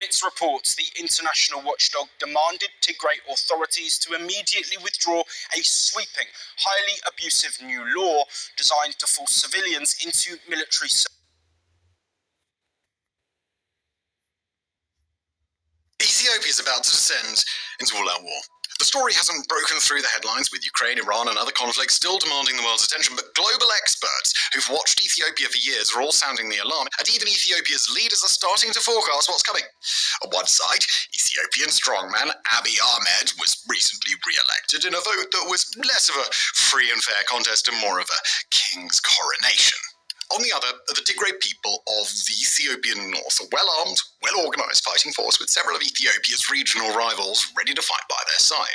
its reports, the international watchdog demanded Tigray authorities to immediately withdraw a sweeping, highly abusive new law designed to force civilians into military service. Ethiopia is about to descend into all-out war. The story hasn't broken through the headlines, with Ukraine, Iran and other conflicts still demanding the world's attention, but global experts who've watched Ethiopia for years are all sounding the alarm, and even Ethiopia's leaders are starting to forecast what's coming. On one side, Ethiopian strongman Abiy Ahmed was recently re-elected in a vote that was less of a free and fair contest and more of a king's coronation. On the other are the Tigray people of the Ethiopian north, a well-armed, well-organised fighting force with several of Ethiopia's regional rivals ready to fight by their side.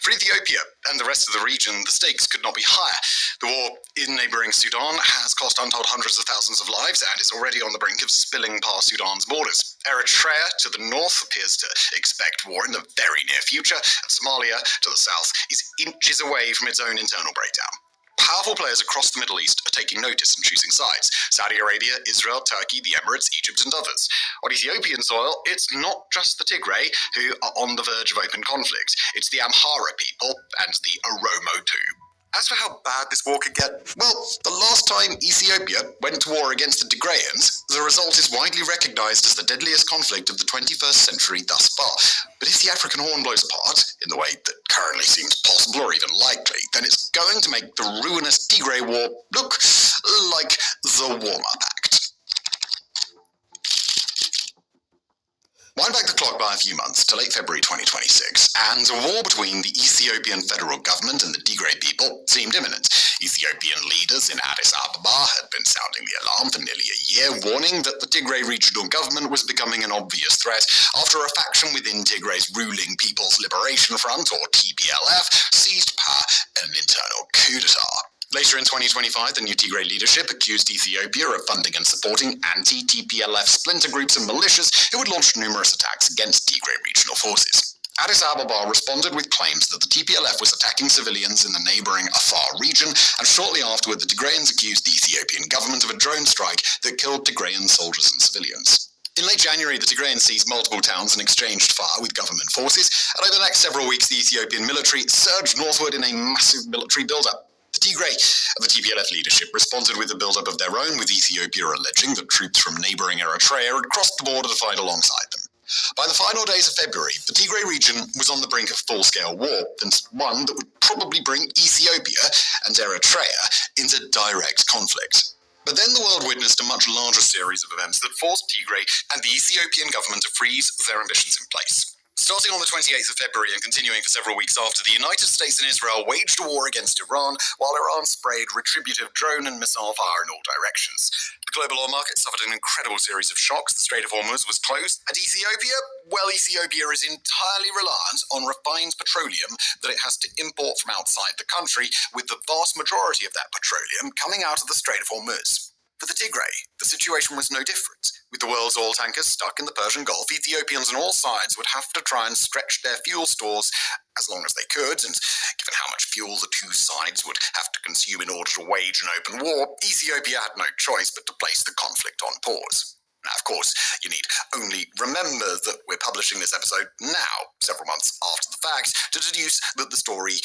For Ethiopia and the rest of the region, the stakes could not be higher. The war in neighbouring Sudan has cost untold hundreds of thousands of lives and is already on the brink of spilling past Sudan's borders. Eritrea to the north appears to expect war in the very near future, and Somalia to the south is inches away from its own internal breakdown. Powerful players across the Middle East are taking notice and choosing sides. Saudi Arabia, Israel, Turkey, the Emirates, Egypt and others. On Ethiopian soil, it's not just the Tigray who are on the verge of open conflict. It's the Amhara people and the Oromo too. As for how bad this war could get, well, the last time Ethiopia went to war against the Tigrayans, the result is widely recognised as the deadliest conflict of the 21st century thus far. But if the African Horn blows apart, in the way that currently seems possible or even likely, then it's going to make the ruinous Tigray war look like the Warmer Pact. Wind back the clock by a few months to late February 2026, and a war between the Ethiopian federal government and the Tigray people seemed imminent. Ethiopian leaders in Addis Ababa had been sounding the alarm for nearly a year, warning that the Tigray regional government was becoming an obvious threat after a faction within Tigray's ruling People's Liberation Front, or TPLF, seized power in an internal coup d'etat. Later in 2025, the new Tigray leadership accused Ethiopia of funding and supporting anti-TPLF splinter groups and militias who had launched numerous attacks against Tigray regional forces. Addis Ababa responded with claims that the TPLF was attacking civilians in the neighbouring Afar region, and shortly afterward the Tigrayans accused the Ethiopian government of a drone strike that killed Tigrayan soldiers and civilians. In late January, the Tigrayans seized multiple towns and exchanged fire with government forces, and over the next several weeks the Ethiopian military surged northward in a massive military build-up. The Tigray and the TPLF leadership responded with a build-up of their own, with Ethiopia alleging that troops from neighbouring Eritrea had crossed the border to fight alongside them. By the final days of February, the Tigray region was on the brink of full-scale war, and one that would probably bring Ethiopia and Eritrea into direct conflict. But then the world witnessed a much larger series of events that forced Tigray and the Ethiopian government to freeze their ambitions in place. Starting on the 28th of February and continuing for several weeks after, the United States and Israel waged a war against Iran, while Iran sprayed retributive drone and missile fire in all directions. The global oil market suffered an incredible series of shocks. The Strait of Hormuz was closed. And Ethiopia? Well, Ethiopia is entirely reliant on refined petroleum that it has to import from outside the country, with the vast majority of that petroleum coming out of the Strait of Hormuz. For the Tigray, the situation was no different. With the world's oil tankers stuck in the Persian Gulf, Ethiopians on all sides would have to try and stretch their fuel stores as long as they could, and given how much fuel the two sides would have to consume in order to wage an open war, Ethiopia had no choice but to place the conflict on pause. Now, of course, you need only remember that we're publishing this episode now, several months after the fact, to deduce that the story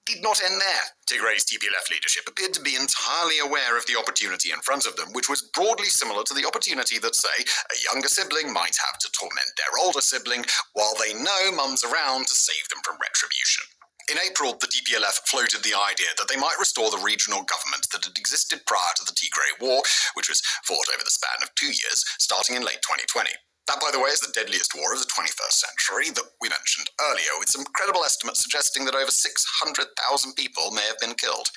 did not end there. Tigray's TPLF leadership appeared to be entirely aware of the opportunity in front of them, which was broadly similar to the opportunity that, say, a younger sibling might have to torment their older sibling while they know mum's around to save them from retribution. In April, the TPLF floated the idea that they might restore the regional government that had existed prior to the Tigray War, which was fought over the span of 2 years, starting in late 2020. That, by the way, is the deadliest war of the 21st century that we mentioned earlier, with some credible estimates suggesting that over 600,000 people may have been killed.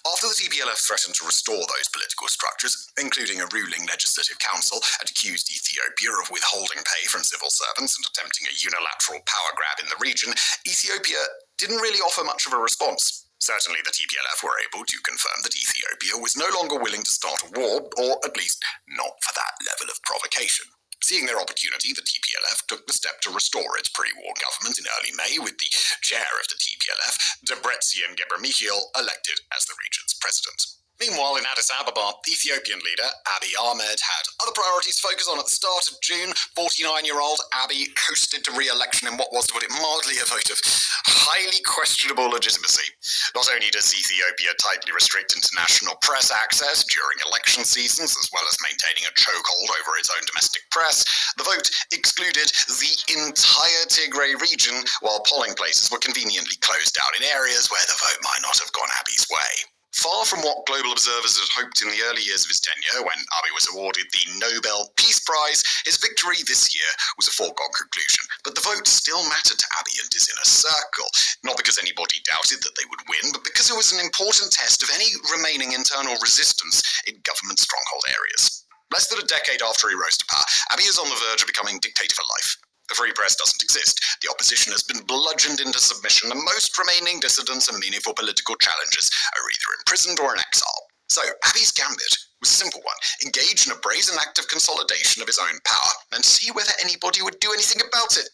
After the TPLF threatened to restore those political structures, including a ruling legislative council, and accused Ethiopia of withholding pay from civil servants and attempting a unilateral power grab in the region, Ethiopia didn't really offer much of a response. Certainly the TPLF were able to confirm that Ethiopia was no longer willing to start a war, or at least not for that level of provocation. Seeing their opportunity, the TPLF took the step to restore its pre-war government in early May, with the chair of the TPLF, Debretsion Gebremichael, elected as the region's president. Meanwhile, in Addis Ababa, the Ethiopian leader, Abiy Ahmed, had other priorities to focus on. At the start of June, 49-year-old Abiy coasted to re-election in what was, to put it mildly, a vote of highly questionable legitimacy. Not only does Ethiopia tightly restrict international press access during election seasons, as well as maintaining a chokehold over its own domestic press, the vote excluded the entire Tigray region, while polling places were conveniently closed down in areas where the vote might not have gone Abiy's way. Far from what global observers had hoped in the early years of his tenure, when Abiy was awarded the Nobel Peace Prize, his victory this year was a foregone conclusion. But the vote still mattered to Abiy and his inner circle, not because anybody doubted that they would win, but because it was an important test of any remaining internal resistance in government stronghold areas. Less than a decade after he rose to power, Abiy is on the verge of becoming dictator for life. The free press doesn't exist, the opposition has been bludgeoned into submission, and most remaining dissidents and meaningful political challengers are either imprisoned or in exile. So, Abiy's gambit was a simple one: engage in a brazen act of consolidation of his own power, and see whether anybody would do anything about it.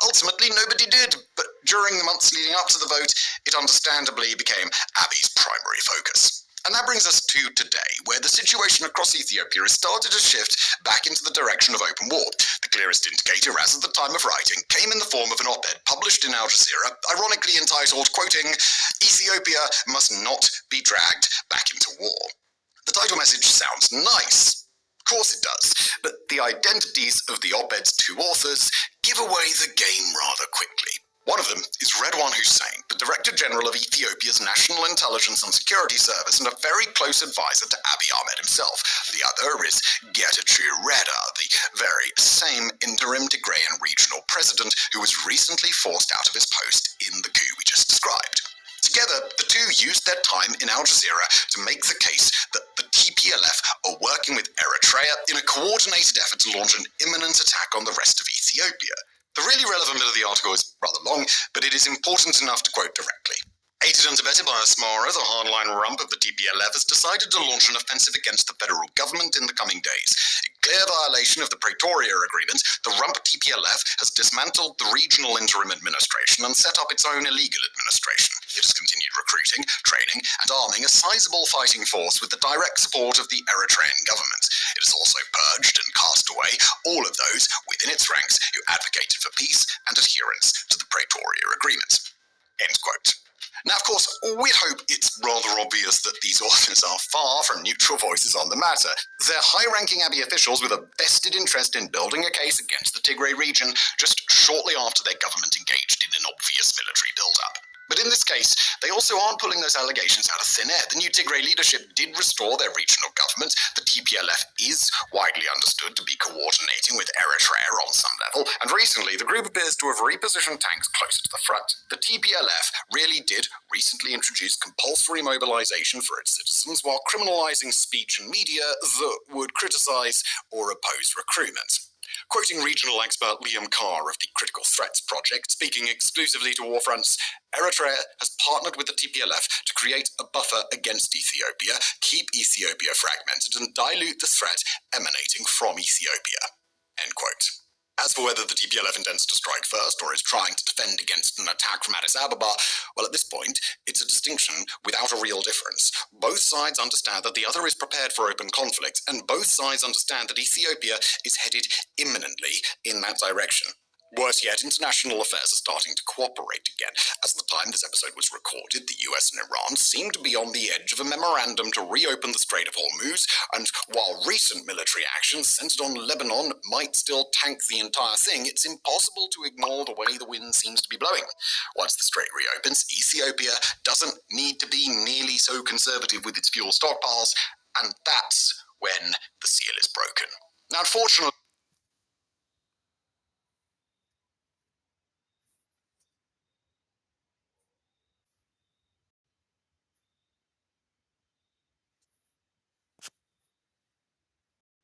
Ultimately, nobody did, but during the months leading up to the vote, it understandably became Abiy's primary focus. And that brings us to today, where the situation across Ethiopia has started to shift back into the direction of open war. The clearest indicator, as of the time of writing, came in the form of an op-ed published in Al Jazeera, ironically entitled, quoting, "Ethiopia must not be dragged back into war." The title message sounds nice. Of course it does, but the identities of the op-ed's two authors give away the game rather quickly. One of them is Redwan Hussein, the Director General of Ethiopia's National Intelligence and Security Service and a very close advisor to Abiy Ahmed himself. The other is Getachew Reda, the very same interim Tigrayan regional president who was recently forced out of his post in the coup we just described. Together, the two used their time in Al Jazeera to make the case that the TPLF are working with Eritrea in a coordinated effort to launch an imminent attack on the rest of Ethiopia. The really relevant bit of the article is rather long, but it is important enough to quote directly. Aided and abetted by Asmara, the hardline rump of the TPLF has decided to launch an offensive against the federal government in the coming days. In clear violation of the Pretoria Agreement, the rump TPLF has dismantled the regional interim administration and set up its own illegal administration. It has continued recruiting, training, and arming a sizable fighting force with the direct support of the Eritrean government. It has also purged and cast away all of those within its ranks who advocated for peace and adherence to the Pretoria Agreement. End quote. Now, of course, we'd hope it's rather obvious that these authors are far from neutral voices on the matter. They're high-ranking Abiy officials with a vested interest in building a case against the Tigray region just shortly after their government engaged in an obvious military build-up. But in this case, they also aren't pulling those allegations out of thin air. The new Tigray leadership did restore their regional government. The TPLF is widely understood to be coordinating with Eritrea on some level, and recently the group appears to have repositioned tanks closer to the front. The TPLF really did recently introduce compulsory mobilization for its citizens while criminalizing speech and media that would criticize or oppose recruitment. Quoting regional expert Liam Carr of the Critical Threats Project, speaking exclusively to Warfronts, Eritrea has partnered with the TPLF to create a buffer against Ethiopia, keep Ethiopia fragmented, and dilute the threat emanating from Ethiopia. End quote. As for whether the TPLF intends to strike first or is trying to defend against an attack from Addis Ababa, well, at this point, it's a distinction without a real difference. Both sides understand that the other is prepared for open conflict, and both sides understand that Ethiopia is headed imminently in that direction. Worse yet, international affairs are starting to cooperate again. As the time this episode was recorded, the US and Iran seem to be on the edge of a memorandum to reopen the Strait of Hormuz, and while recent military actions centered on Lebanon might still tank the entire thing, it's impossible to ignore the way the wind seems to be blowing. Once the strait reopens, Ethiopia doesn't need to be nearly so conservative with its fuel stockpiles, and that's when the seal is broken. Now, unfortunately,